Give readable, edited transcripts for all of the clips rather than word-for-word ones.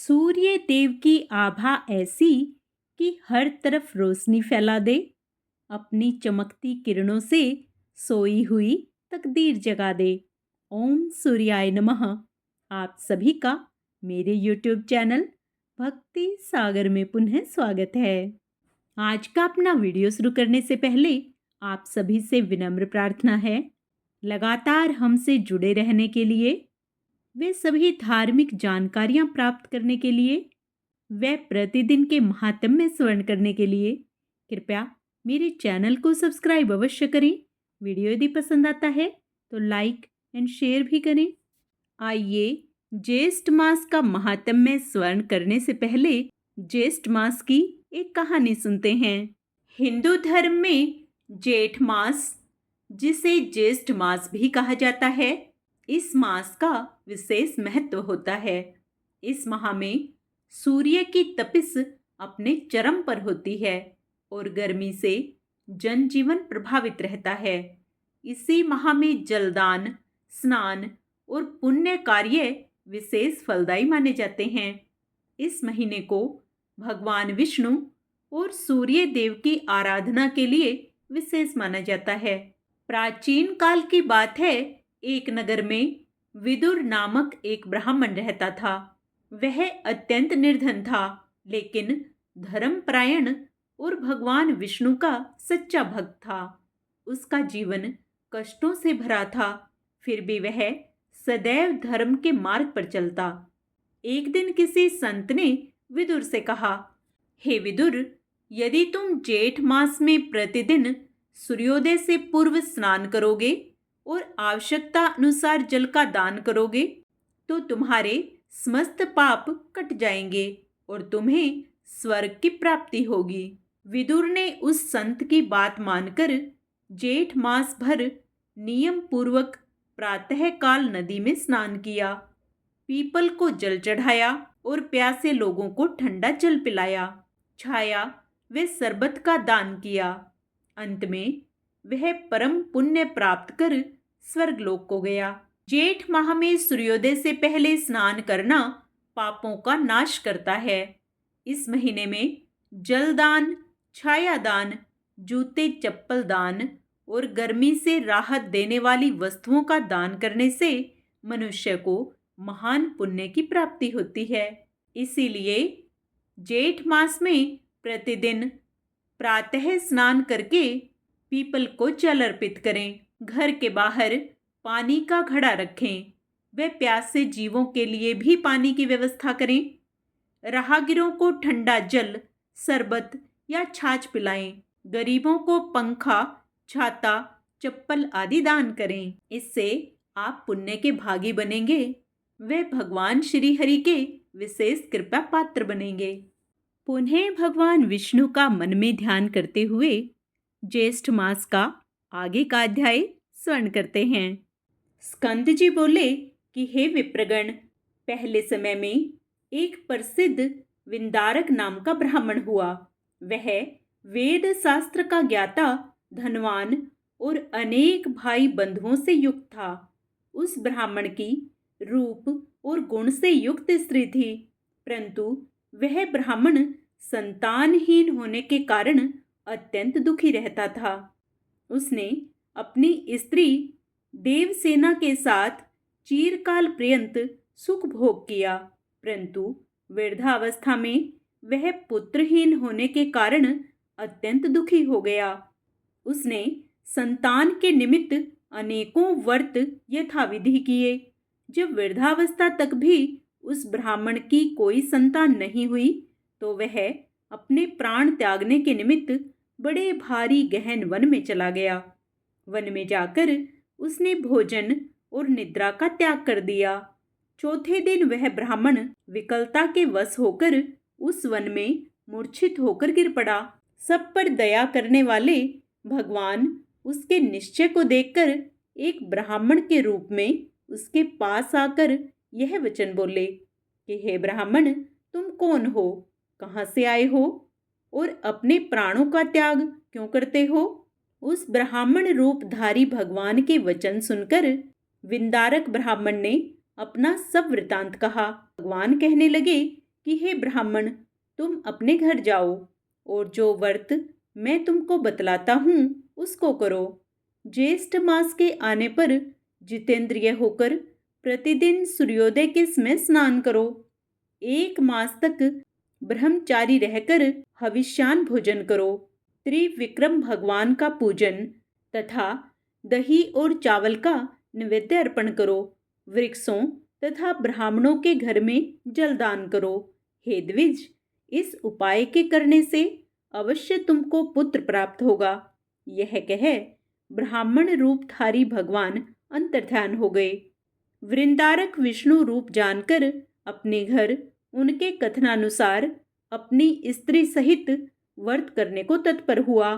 सूर्य देव की आभा ऐसी कि हर तरफ रोशनी फैला दे। अपनी चमकती किरणों से सोई हुई तकदीर जगा दे। ओम सूर्याय नमः। आप सभी का मेरे YouTube चैनल भक्ति सागर में पुनः स्वागत है। आज का अपना वीडियो शुरू करने से पहले आप सभी से विनम्र प्रार्थना है, लगातार हमसे जुड़े रहने के लिए, वे सभी धार्मिक जानकारियां प्राप्त करने के लिए, वे प्रतिदिन के महात्म्य स्मरण करने के लिए कृपया मेरे चैनल को सब्सक्राइब अवश्य करें। वीडियो यदि पसंद आता है तो लाइक एंड शेयर भी करें। आइए ज्येष्ठ मास का महात्म्य स्मरण करने से पहले ज्येष्ठ मास की एक कहानी सुनते हैं। हिंदू धर्म में जेठ मास, जिसे ज्येष्ठ मास भी कहा जाता है, इस मास का विशेष महत्व होता है। इस माह में सूर्य की तपिश अपने चरम पर होती है और गर्मी से जनजीवन प्रभावित रहता है। इसी माह में जलदान, स्नान और पुण्य कार्य विशेष फलदायी माने जाते हैं। इस महीने को भगवान विष्णु और सूर्य देव की आराधना के लिए विशेष माना जाता है। प्राचीन काल की बात है, एक नगर में विदुर नामक एक ब्राह्मण रहता था। वह अत्यंत निर्धन था, लेकिन धर्मपरायण और भगवान विष्णु का सच्चा भक्त था। उसका जीवन कष्टों से भरा था, फिर भी वह सदैव धर्म के मार्ग पर चलता। एक दिन किसी संत ने विदुर से कहा, हे विदुर, यदि तुम जेठ मास में प्रतिदिन सूर्योदय से पूर्व स्नान करोगे और आवश्यकता अनुसार जल का दान करोगे तो तुम्हारे समस्त पाप कट जाएंगे और तुम्हें स्वर्ग की प्राप्ति होगी। विदुर ने उस संत की बात मानकर जेठ मास भर नियम पूर्वक प्रातःकाल नदी में स्नान किया, पीपल को जल चढ़ाया और प्यासे लोगों को ठंडा जल पिलाया, छाया व शरबत का दान किया। अंत में वह परम पुण्य प्राप्त कर स्वर्गलोक को गया। जेठ माह में सूर्योदय से पहले स्नान करना पापों का नाश करता है। इस महीने में जलदान, छायादान, जूते चप्पल दान और गर्मी से राहत देने वाली वस्तुओं का दान करने से मनुष्य को महान पुण्य की प्राप्ति होती है। इसीलिए जेठ मास में प्रतिदिन प्रातः स्नान करके पीपल को जल अर्पित करें। घर के बाहर पानी का घड़ा रखें। वे प्यासे जीवों के लिए भी पानी की व्यवस्था करें। राहगीरों को ठंडा जल, शरबत या छाछ पिलाएं। गरीबों को पंखा, छाता, चप्पल आदि दान करें। इससे आप पुण्य के भागी बनेंगे। वे भगवान श्री हरि के विशेष कृपा पात्र बनेंगे। पुनः भगवान विष्णु का मन में ध्यान करते हुए ज्येष्ठ मास का आगे का अध्याय स्मरण करते हैं। स्कंद जी बोले कि हे विप्रगण, पहले समय में एक प्रसिद्ध विंदारक नाम का ब्राह्मण हुआ। वह वेद शास्त्र का ज्ञाता, धनवान और अनेक भाई बंधुओं से युक्त था। उस ब्राह्मण की रूप और गुण से युक्त स्त्री थी, परंतु वह ब्राह्मण संतानहीन होने के कारण अत्यंत दुखी रहता था। उसने अपनी स्त्री देवसेना के साथ चिरकाल पर्यंत सुख भोग किया, परंतु वृद्धावस्था में वह पुत्रहीन होने के कारण अत्यंत दुखी हो गया। उसने संतान के निमित्त अनेकों व्रत यथाविधि किए। जब वृद्धावस्था तक भी उस ब्राह्मण की कोई संतान नहीं हुई तो वह अपने प्राण त्यागने के निमित्त बड़े भारी गहन वन में चला गया। वन में जाकर उसने भोजन और निद्रा का त्याग कर दिया। चौथे दिन वह ब्राह्मण विकलता के वश होकर उस वन में मूर्छित होकर गिर पड़ा। सब पर दया करने वाले भगवान उसके निश्चय को देखकर एक ब्राह्मण के रूप में उसके पास आकर यह वचन बोले कि हे ब्राह्मण, तुम कौन हो, कहाँ से आए हो और अपने प्राणों का त्याग क्यों करते हो? उस ब्राह्मण रूपधारी भगवान के वचन सुनकर विंदारक ब्राह्मण ने अपना सब वृतांत कहा। भगवान कहने लगे कि हे ब्राह्मण, तुम अपने घर जाओ और जो व्रत मैं तुमको बतलाता हूँ उसको करो। ज्येष्ठ मास के आने पर जितेंद्रिय होकर प्रतिदिन सूर्योदय के समय स्नान करो। 1 मास तक ब्रह्मचारी रहकर हविष्यान भोजन करो। त्रिविक्रम भगवान का पूजन तथा दही और चावल का नैवेद्य अर्पण करो। वृक्षों तथा ब्राह्मणों के घर में जलदान करो। हे द्विज, इस उपाय के करने से अवश्य तुमको पुत्र प्राप्त होगा। यह कह ब्राह्मण रूपधारी भगवान अंतर्ध्यान हो गए। वृंदारक विष्णु रूप जानकर अपने घर उनके कथनानुसार अपनी स्त्री सहित व्रत करने को तत्पर हुआ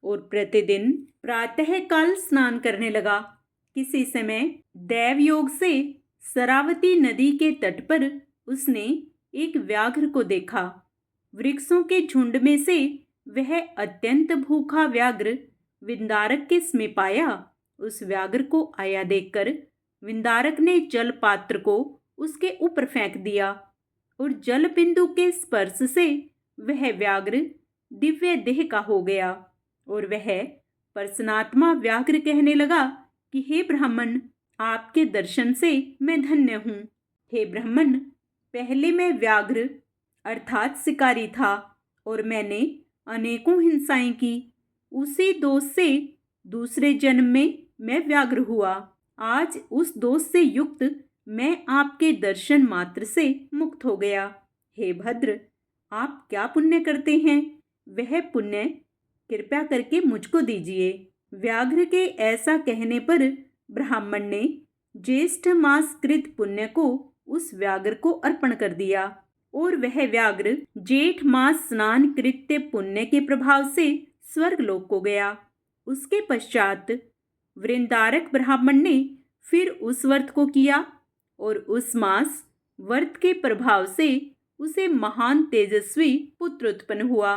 और प्रतिदिन प्रातःकाल स्नान करने लगा। किसी समय दैवयोग से शरावती नदी के तट पर उसने एक व्याघ्र को देखा। वृक्षों के झुंड में से वह अत्यंत भूखा व्याघ्र विंदारक के समीप आया। उस व्याघ्र को आया देखकर विंदारक ने जल पात्र को उसके ऊपर फेंक दिया और जल बिंदु के स्पर्श से वह व्याघ्र दिव्य देह का हो गया और वह प्रसन्नात्मा व्याघ्र कहने लगा कि हे ब्राह्मण, आपके दर्शन से मैं धन्य हूँ। हे ब्राह्मण, पहले मैं व्याघ्र अर्थात शिकारी था और मैंने अनेकों हिंसाएं की। उसी दोष से दूसरे जन्म में मैं व्याघ्र हुआ। आज उस दोष से युक्त मैं आपके दर्शन मात्र से मुक्त हो गया। हे भद्र, आप क्या पुण्य करते हैं? वह पुण्य कृपया करके मुझको दीजिए। व्याघ्र के ऐसा कहने पर ब्राह्मण ने ज्येष्ठ मास कृत पुण्य को उस व्याघ्र को अर्पण कर दिया और वह व्याघ्र जेठ मास स्नान कृत्य पुण्य के प्रभाव से स्वर्गलोक को गया। उसके पश्चात वृंदारक ब्राह्मण ने फिर उस व्रत को किया और उस मास व्रत के प्रभाव से उसे महान तेजस्वी पुत्र उत्पन्न हुआ।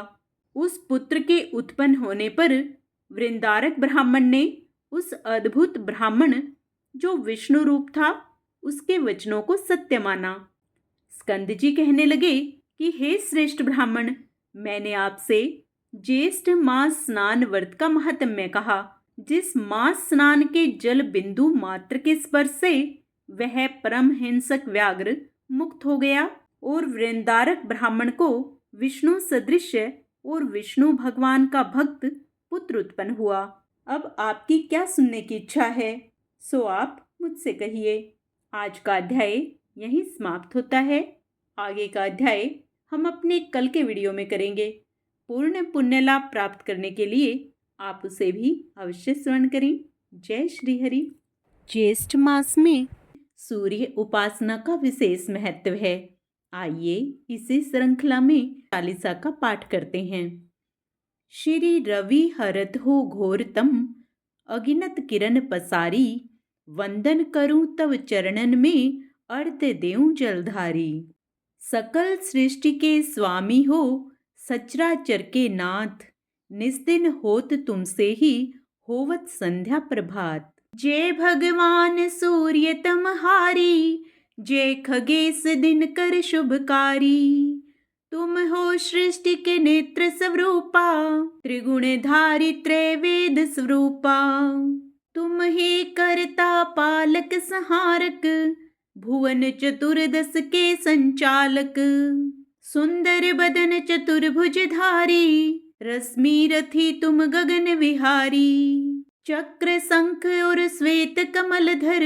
उस पुत्र के उत्पन्न होने पर वृंदारक ब्राह्मण ने उस अद्भुत ब्राह्मण जो विष्णु रूप था उसके वचनों को सत्य माना। स्कंद जी कहने लगे कि हे श्रेष्ठ ब्राह्मण, मैंने आपसे ज्येष्ठ मास स्नान व्रत का महात्म्य कहा। जिस मास स्नान के जल बिंदु मात्र के स्पर्श से वह परम हिंसक व्याघ्र मुक्त हो गया और वृंदारक ब्राह्मण को विष्णु सदृश और विष्णु भगवान का भक्त पुत्र उत्पन्न हुआ। अब आपकी क्या सुनने की इच्छा है, सो आप मुझसे कहिए। आज का अध्याय यहीं समाप्त होता है। आगे का अध्याय हम अपने कल के वीडियो में करेंगे। पूर्ण पुण्य लाभ प्राप्त करने के लिए आप उसे भी अवश्य श्रवण करें। जय श्री हरि। ज्येष्ठ मास में सूर्य उपासना का विशेष महत्व है। आइए इसी श्रृंखला में चालीसा का पाठ करते हैं। श्री रवि हरत हो घोरतम, अगिनत किरण पसारी, वंदन करूं तव चरणन में, अर्ध देऊं जलधारी। सकल सृष्टि के स्वामी हो, सचराचर के नाथ, निस्दिन होत तुमसे ही, होवत संध्या प्रभात। जय भगवान सूर्य तमहारी, जय खगेश दिनकर शुभकारी। तुम हो सृष्टि के नेत्र स्वरूपा, त्रिगुणधारी त्रैवेद स्वरूपा। तुम ही करता पालक संहारक, भुवन चतुर्दश के संचालक। सुंदर बदन चतुर्भुजधारी, रश्मि रथी तुम गगन विहारी। चक्र शंख और श्वेत कमल धर,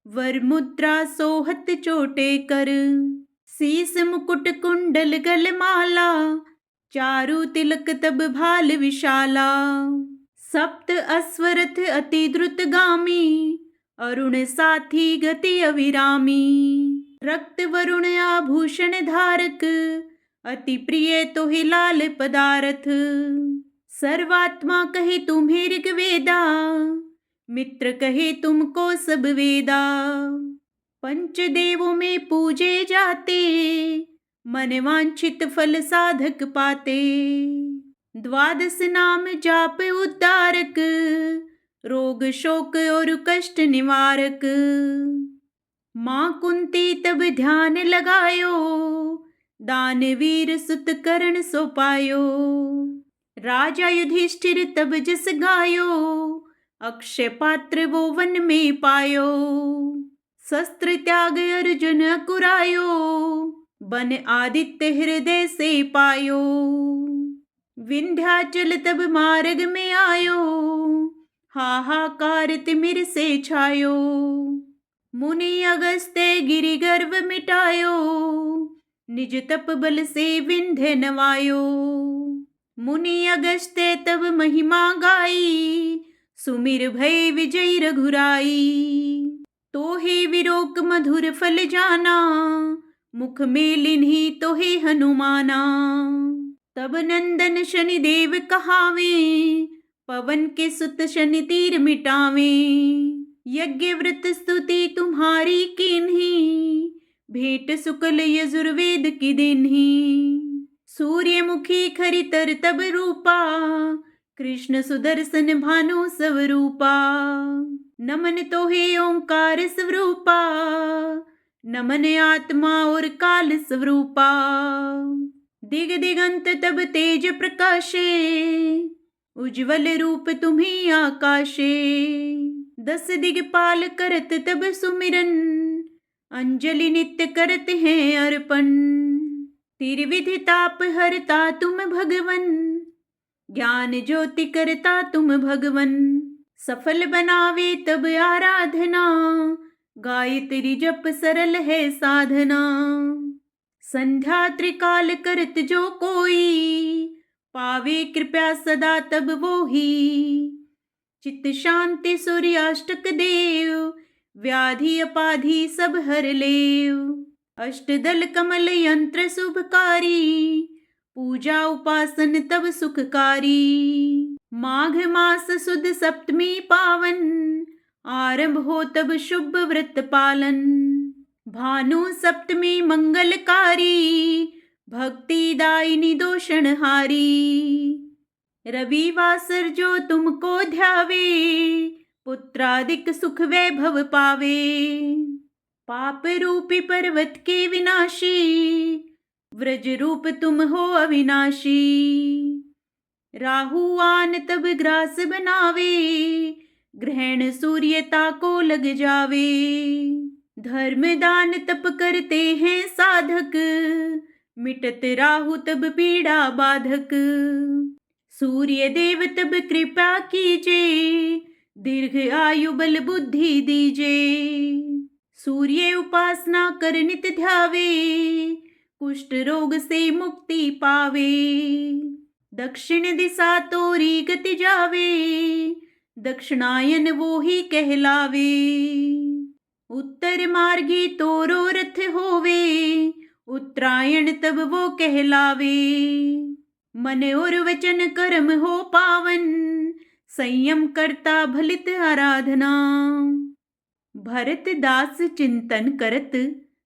वर मुद्रा सोहत चोटे कर। शीस मुकुट कुंडल गल माला, चारु तिलक तब भाल विशाला। सप्त अश्वरथ अति द्रुत गामी, अरुण साथी गति अविरामी। रक्त वरुण आभूषण धारक, अति प्रिय तोहि लाल पदारथ। सर्वात्मा कहे तुम्हें ऋग्वेदा, मित्र कहे तुमको सब वेदा। पंचदेवों में पूजे जाते, मन वांछित फल साधक पाते। द्वादश नाम जाप उद्धारक, रोग शोक और कष्ट निवारक। माँ कुंती तब ध्यान लगायो, दानवीर सुत करण सो पायो। राजा युधिष्ठिर तब जस गायो, अक्षय पात्र वो वन में पायो। शस्त्र त्याग अर्जुन अकुरायो, बन आदित्य हृदय से पायो। विंध्याचल तब मार्ग में आयो, हाहाकार तिमिर से छायो। मुनि अगस्त्य गिरि गर्व मिटायो, निज तप बल से विंध्य नवायो। मुनि अगस्त्य तब महिमा गाई, सुमिर भय विजय रघुराई। तोहे विरोक मधुर फल जाना, मुख में लिन्ही तोहे हनुमाना। तब नंदन शनि देव कहावे, पवन के सुत शनि तीर मिटावे। यज्ञ व्रत स्तुति तुम्हारी कीन्ही, भेंट शुक्ल यजुर्वेद की दिन्ही। सूर्यमुखी खरितर तब रूपा, कृष्ण सुदर्शन भानु स्वरूपा। नमन तोहे ओंकार स्वरूपा, नमन आत्मा और काल स्वरूपा। दिग दिगंत तब तेज प्रकाशे, उज्ज्वल रूप तुम्ही आकाशे। 10 दिगपाल करत तब सुमिरन, अंजलि नित्य करत हैं अर्पण। त्रिविधि ताप हरता तुम भगवन, ज्ञान ज्योति करता तुम भगवन। सफल बनावे तब आराधना, गायत्री जप सरल है साधना। संध्या त्रिकाल करत जो कोई, पावे कृपा सदा तब वो ही। चित्त शांति सूर्याष्टक देव, व्याधि अपाधि सब हर लेव। अष्टदल कमल यंत्र शुभकारी, पूजा उपासन तब सुखकारी। माघ मास सुद सप्तमी पावन, आरंभ हो तब शुभ व्रत पालन। भानु सप्तमी मंगलकारी, भक्ति दायिनी दोषणहारी। रविवासर जो तुमको ध्यावे, पुत्रादिक सुख वैभव पावे। पाप रूपी पर्वत के विनाशी, व्रज रूप तुम हो अविनाशी। राहु आन तब ग्रास बनावे, ग्रहण सूर्यता को लग जावे। धर्म दान तप करते हैं साधक, मिटत राहु तब पीड़ा बाधक। सूर्य देव तब कृपा कीजे, दीर्घ आयु बल बुद्धि दीजे। सूर्य उपासना कर नित ध्यावे, कुष्ठ रोग से मुक्ति पावे। दक्षिण दिशा तोरी गति जावे, दक्षिणायन वो ही कहलावे। उत्तर मार्गी तोरो रथ होवे, उत्तरायण तब वो कहलावे। मन और वचन कर्म हो पावन, संयम करता भलित आराधना। भरत दास चिंतन करत,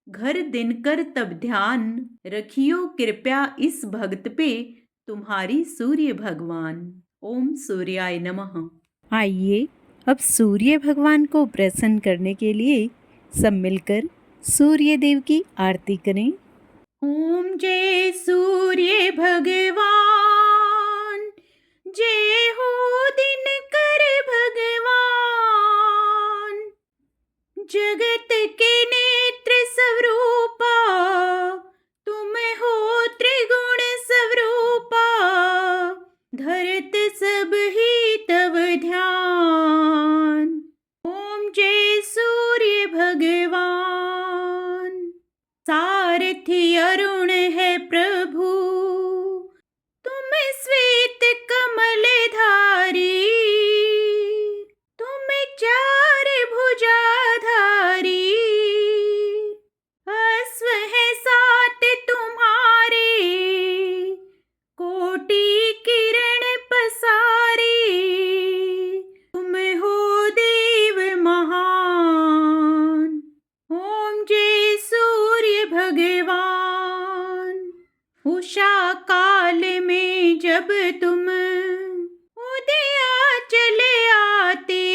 घर दिन कर तब ध्यान। रखियो कृपया इस भक्त पे, तुम्हारी सूर्य भगवान। ओम सूर्याय नमः। आइए अब सूर्य भगवान को प्रसन्न करने के लिए सब मिलकर सूर्य देव की आरती करें। ओम जय सूर्य भगवान, जय हो दिनकर भगवान। जगत के नेत्र स्वरूपा, तुम हो त्रिगुण स्वरूपा। धरत सब ही तव ध्यान, ओम जय सूर्य भगवान। सारथी अरुण है प्रभु, तुम श्वेत कमल धारी। तुम चार भुजाधारी, अश्व है 7 तुम्हारे। कोटि किरण पसारी, तुम हो देव महान। ओम जय सूर्य भगवान। उषा काल में जब तुम उदया चले आते,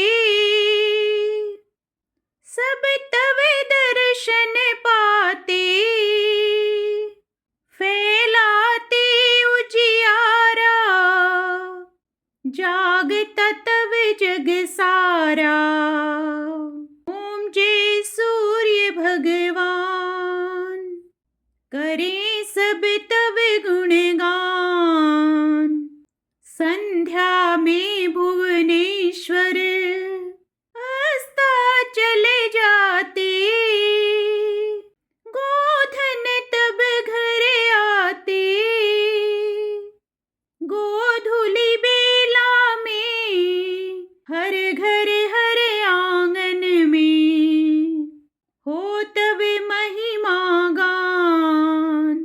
सब तव दर्शन पाते। जग सारा। ओम जय सूर्य भगवान, करें सब तब गुणगान। संध्या में भुवनेश्वर चले जाते, गोधन तब घर आते। गोधूली बेला में हर घर हर आंगन में हो तब महिमा गान।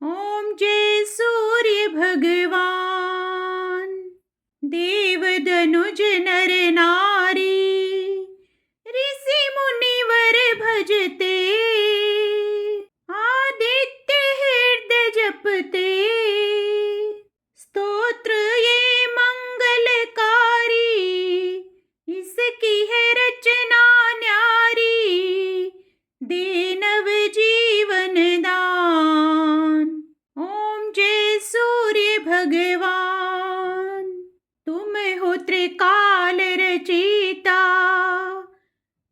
ओम जय सूर्य भगवान, देव दनुज नर नारी ऋषि मुनिवर भजते। आदित्य हृदय जपते, स्तोत्र ये मंगलकारी। इसकी है रचना न्यारी, दे नव जीवन दान। ओम जय सूर्य भगवान, तुम हो त्रिकाल रचयिता,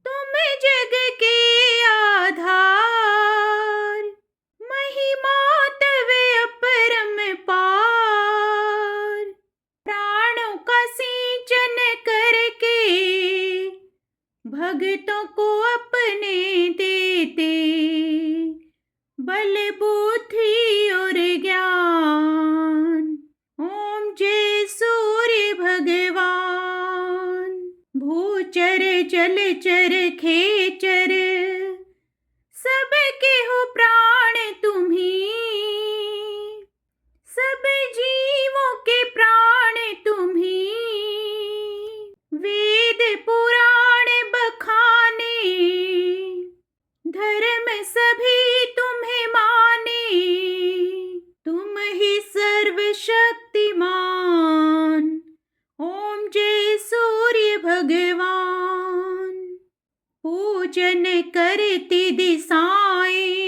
तुम जग के आधार। महिमा तव अपरम पार, प्राणों का सिंचन करके भक्तों को अपने देते। बल बुद्धि और ज्ञान, ओम जय सूर्य भगवान। भूचर जलचर खेचर, सबके हो प्राण तुम्ही। सब जीवों के प्राण तुम्ही। वेद पुराण बखाने, धर्म सभी तुम्हें माने। तुम ही सर्वशक्तिमान। ओम जय सूर्य भगवान, पूजन करती दिशाएं,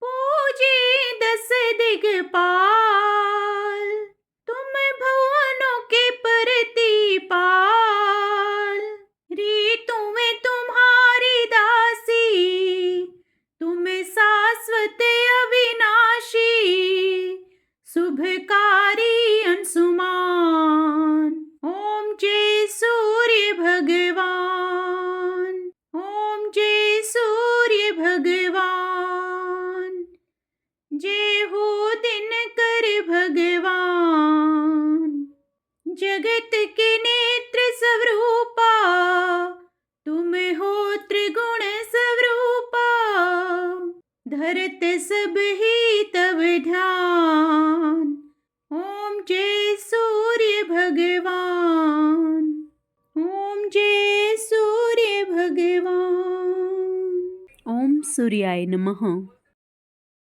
पूजे 10 दिग्पाल। तुम भुवनों के प्रतिपाल, ऋतुएं तुम्हारी दासी। तुम शाश्वत अविनाशी, शुभकारी अंशुमान। ओम जय सूर्य भगवान, ओम जय सूर्य भगवान। जय हो दिनकर भगवान, जगत के नेत्र स्वरूपा। तुम हो त्रिगुण स्वरूपा, धरत सब ही तव ध्यान। ओम जय सूर्य भगवान, ओम जय सूर्य भगवान। ओम सूर्याय नमः।